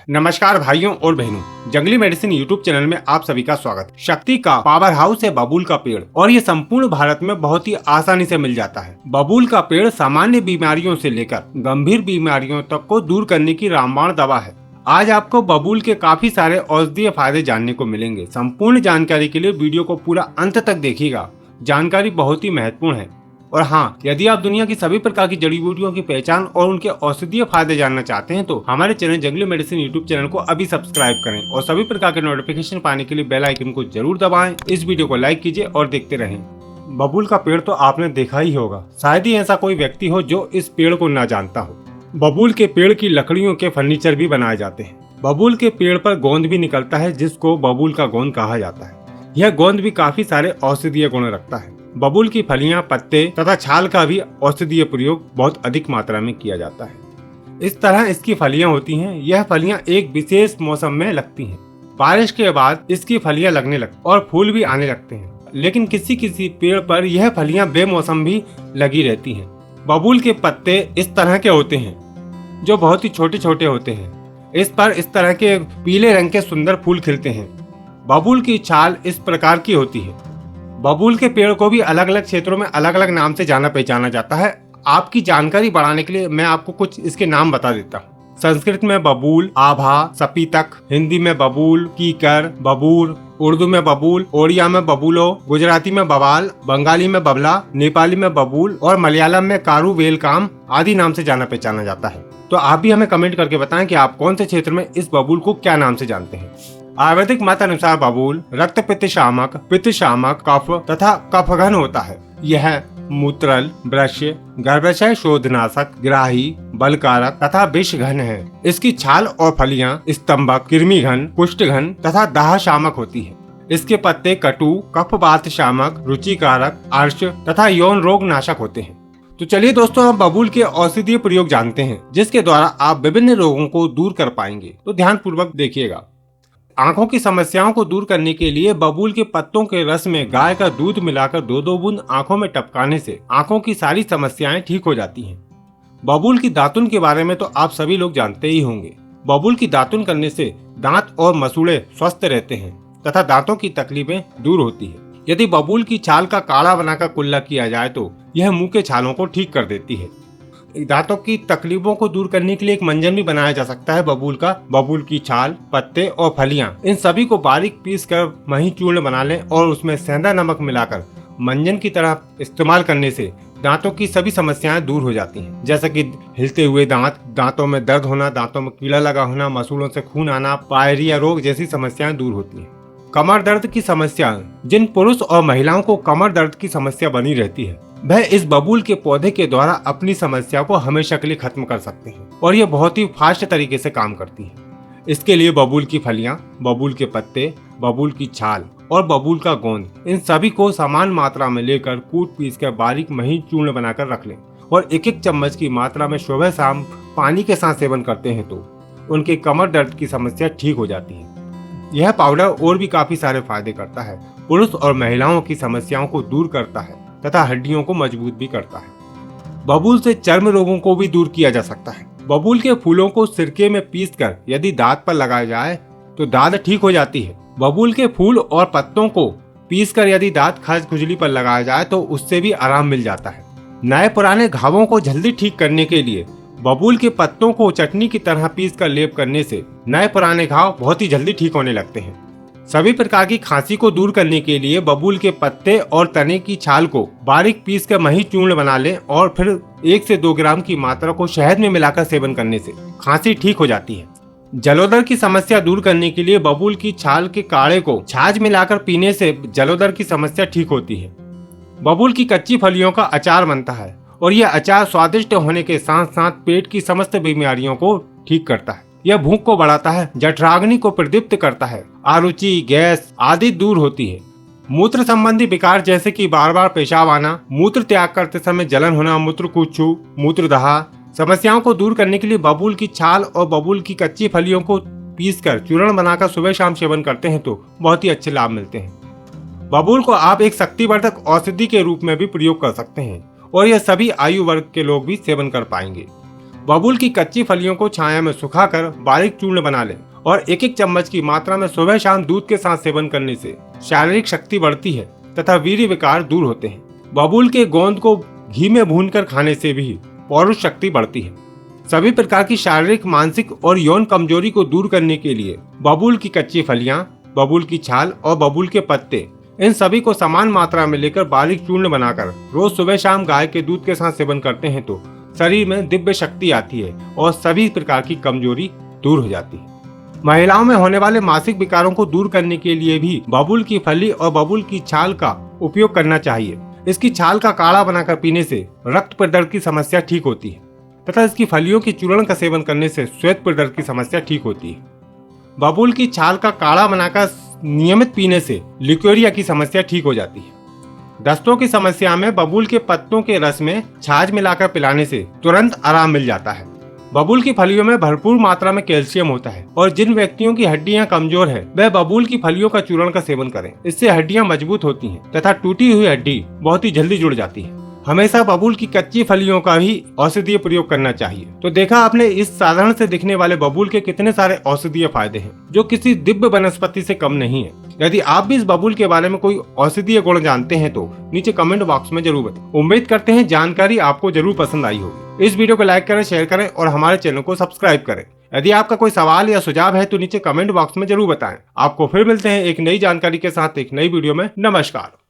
नमस्कार भाइयों और बहनों, जंगली मेडिसिन यूट्यूब चैनल में आप सभी का स्वागत। शक्ति का पावर हाउस है बबूल का पेड़ और ये संपूर्ण भारत में बहुत ही आसानी से मिल जाता है। बबूल का पेड़ सामान्य बीमारियों से लेकर गंभीर बीमारियों तक को दूर करने की रामबाण दवा है। आज आपको बबूल के काफी सारे औषधीय फायदे जानने को मिलेंगे। संपूर्ण जानकारी के लिए वीडियो को पूरा अंत तक देखिएगा। जानकारी बहुत ही महत्वपूर्ण है। और हाँ, यदि आप दुनिया की सभी प्रकार की जड़ी बूटियों की पहचान और उनके औषधीय फायदे जानना चाहते हैं तो हमारे चैनल जंगली मेडिसिन यूट्यूब चैनल को अभी सब्सक्राइब करें और सभी प्रकार के नोटिफिकेशन पाने के लिए बेल आइकन को जरूर दबाएं। इस वीडियो को लाइक कीजिए और देखते रहें। बबूल का पेड़ तो आपने देखा ही होगा, शायद ही ऐसा कोई व्यक्ति हो जो इस पेड़ को न जानता हो। बबूल के पेड़ की लकड़ियों के फर्नीचर भी बनाए जाते हैं। बबूल के पेड़ पर गोंद भी निकलता है जिसको बबूल का गोंद कहा जाता है। यह गोंद भी काफी सारे औषधीय गुण रखता है। बबूल की फलियां, पत्ते तथा छाल का भी औषधीय प्रयोग बहुत अधिक मात्रा में किया जाता है। इस तरह इसकी फलियां होती हैं। यह फलियां एक विशेष मौसम में लगती हैं। बारिश के बाद इसकी फलियां लगने लगती और फूल भी आने लगते हैं। लेकिन किसी किसी पेड़ पर यह फलियां बेमौसम भी लगी रहती हैं। बबूल के पत्ते इस तरह के होते हैं जो बहुत ही छोटे छोटे होते हैं। इस पर इस तरह के पीले रंग के सुंदर फूल खिलते हैं। बबूल की छाल इस प्रकार की होती है। बबूल के पेड़ को भी अलग अलग क्षेत्रों में अलग अलग नाम से जाना पहचाना जाता है। आपकी जानकारी बढ़ाने के लिए मैं आपको कुछ इसके नाम बता देता हूँ। संस्कृत में बबूल, आभा, सपीतक, हिंदी में बबूल, कीकर, बबूर, उर्दू में बबूल, ओडिया में बबूलो, गुजराती में बवाल, बंगाली में बबला, नेपाली में बबूल और मलयालम में कारू वेलकाम आदि नाम से जाना पहचाना जाता है। तो आप भी हमें कमेंट करके बताएं कि आप कौन से क्षेत्र में इस बबूल को क्या नाम से जानते हैं। आयुर्वेदिक मत अनुसार बबूल रक्त पित्त शामक, कफ तथा कफघन होता है। यह मूत्रल, ब्रश्य, गर्भाशय शोधनाशक, ग्राही, बलकारक तथा विषघन है। इसकी छाल और फलियां स्तंभक, कृमिघन, कुष्ठघन तथा दाह शामक होती है। इसके पत्ते कटु, कफवात शामक, रुचिकारक, अर्श तथा यौन रोग नाशक होते हैं। तो चलिए दोस्तों, हम बबूल के औषधीय प्रयोग जानते हैं जिसके द्वारा आप विभिन्न रोगों को दूर कर पाएंगे। तो ध्यान पूर्वक देखिएगा। आंखों की समस्याओं को दूर करने के लिए बबूल के पत्तों के रस में गाय का दूध मिलाकर 2-2 बूंद आंखों में टपकाने से आंखों की सारी समस्याएं ठीक हो जाती हैं। बबूल की दातुन के बारे में तो आप सभी लोग जानते ही होंगे। बबूल की दातुन करने से दांत और मसूड़े स्वस्थ रहते हैं तथा दांतों की तकलीफें दूर होती है। यदि बबूल की छाल का काढ़ा बनाकर कुल्ला किया जाए तो यह मुंह के छालों को ठीक कर देती है। दांतों की तकलीफों को दूर करने के लिए एक मंजन भी बनाया जा सकता है बबूल का। बबूल की छाल, पत्ते और फलियां, इन सभी को बारीक पीस कर मही चूर्ण बना लें और उसमें सेंधा नमक मिलाकर मंजन की तरह इस्तेमाल करने से दांतों की सभी समस्याएं दूर हो जाती हैं, जैसे कि हिलते हुए दांत, दांतों में दर्द होना, दांतों में कीड़ा लगा होना, मसूड़ों से खून आना, पायरिया रोग जैसी समस्याएं दूर होती हैं। कमर दर्द की समस्या, जिन पुरुष और महिलाओं को कमर दर्द की समस्या बनी रहती है वह इस बबूल के पौधे के द्वारा अपनी समस्या को हमेशा के लिए खत्म कर सकते हैं और ये बहुत ही फास्ट तरीके से काम करती है। इसके लिए बबूल की फलियां, बबूल के पत्ते, बबूल की छाल और बबूल का गोंद, इन सभी को समान मात्रा में लेकर कूट पीस कर बारीक महीन चूर्ण बनाकर रख लें और 1-1 चम्मच की मात्रा में सुबह शाम पानी के साथ सेवन करते हैं तो उनके कमर दर्द की समस्या ठीक हो जाती है। यह पाउडर और भी काफी सारे फायदे करता है। पुरुष और महिलाओं की समस्याओं को दूर करता है तथा हड्डियों को मजबूत भी करता है। बबूल से चर्म रोगों को भी दूर किया जा सकता है। बबूल के फूलों को सिरके में पीसकर यदि दांत पर लगाया जाए तो दाद ठीक हो जाती है। बबूल के फूल और पत्तों को पीसकर यदि दांत खज खुजली पर लगाया जाए तो उससे भी आराम मिल जाता है। नए पुराने घावों को जल्दी ठीक करने के लिए बबूल के पत्तों को चटनी की तरह पीसकर लेप करने से नए पुराने घाव बहुत ही जल्दी ठीक होने लगते हैं। सभी प्रकार की खांसी को दूर करने के लिए बबूल के पत्ते और तने की छाल को बारीक पीस कर मही चूर्ण बना लें और फिर 1 से 2 ग्राम की मात्रा को शहद में मिलाकर सेवन करने से खांसी ठीक हो जाती है। जलोदर की समस्या दूर करने के लिए बबूल की छाल के काढ़े को छाछ मिलाकर पीने से जलोदर की समस्या ठीक होती है। बबूल की कच्ची फलियों का अचार बनता है और यह अचार स्वादिष्ट होने के साथ साथ पेट की समस्त बीमारियों को ठीक करता है। यह भूख को बढ़ाता है, जठराग्नि को प्रदीप्त करता है, आरुचि, गैस आदि दूर होती है। मूत्र संबंधी विकार जैसे कि बार बार पेशाब आना, मूत्र त्याग करते समय जलन होना, मूत्रकुच्छु, मूत्रदाह समस्याओं को दूर करने के लिए बबूल की छाल और बबूल की कच्ची फलियों को पीसकर चूर्ण बनाकर सुबह शाम सेवन करते हैं तो बहुत ही अच्छे लाभ मिलते हैं। बबूल को आप एक शक्तिवर्धक औषधि के रूप में भी प्रयोग कर सकते हैं और यह सभी आयु वर्ग के लोग भी सेवन कर पाएंगे। बबूल की कच्ची फलियों को छाया में सुखाकर बारीक चूर्ण बना लें और एक एक चम्मच की मात्रा में सुबह शाम दूध के साथ सेवन करने से शारीरिक शक्ति बढ़ती है तथा वीर्य विकार दूर होते हैं। बबूल के गोंद को घी में भूनकर खाने से भी पौरुष शक्ति बढ़ती है। सभी प्रकार की शारीरिक, मानसिक और यौन कमजोरी को दूर करने के लिए बबूल की कच्ची फलियां, बबूल की छाल और बबूल के पत्ते, इन सभी को समान मात्रा में लेकर बारीक चूर्ण बनाकर रोज सुबह शाम गाय के दूध के साथ सेवन करते हैं तो शरीर में दिव्य शक्ति आती है और सभी प्रकार की कमजोरी दूर हो जाती है। महिलाओं में होने वाले मासिक विकारों को दूर करने के लिए भी बबूल की फली और बबूल की छाल का उपयोग करना चाहिए। इसकी छाल का काढ़ा बनाकर पीने से रक्त प्रदर्द की समस्या ठीक होती है तथा इसकी फलियों की चूर्ण का सेवन करने से श्वेत प्रदर्द की समस्या ठीक होती है। बबूल की छाल का काढ़ा बनाकर नियमित पीने से ल्यूकेरिया की समस्या ठीक हो जाती है। दस्तों की समस्या में बबूल के पत्तों के रस में छाछ मिलाकर पिलाने से तुरंत आराम मिल जाता है। बबूल की फलियों में भरपूर मात्रा में कैल्शियम होता है और जिन व्यक्तियों की हड्डियां कमजोर है वह बबूल की फलियों का चूर्ण का सेवन करें। इससे हड्डियां मजबूत होती हैं तथा टूटी हुई हड्डी बहुत ही जल्दी जुड़ जाती है। हमेशा बबूल की कच्ची फलियों का ही औषधीय प्रयोग करना चाहिए। तो देखा आपने इस साधारण से दिखने वाले बबूल के कितने सारे औषधीय फायदे हैं जो किसी दिव्य वनस्पति से कम नहीं है। यदि आप भी इस बबूल के बारे में कोई औषधीय गुण जानते हैं तो नीचे कमेंट बॉक्स में जरूर बताएं। उम्मीद करते हैं जानकारी आपको जरूर पसंद आई होगी। इस वीडियो को लाइक करें, शेयर करें और हमारे चैनल को सब्सक्राइब करें। यदि आपका कोई सवाल या सुझाव है तो नीचे कमेंट बॉक्स में जरूर बताएं। आपको फिर मिलते हैं एक नई जानकारी के साथ एक नई वीडियो में। नमस्कार।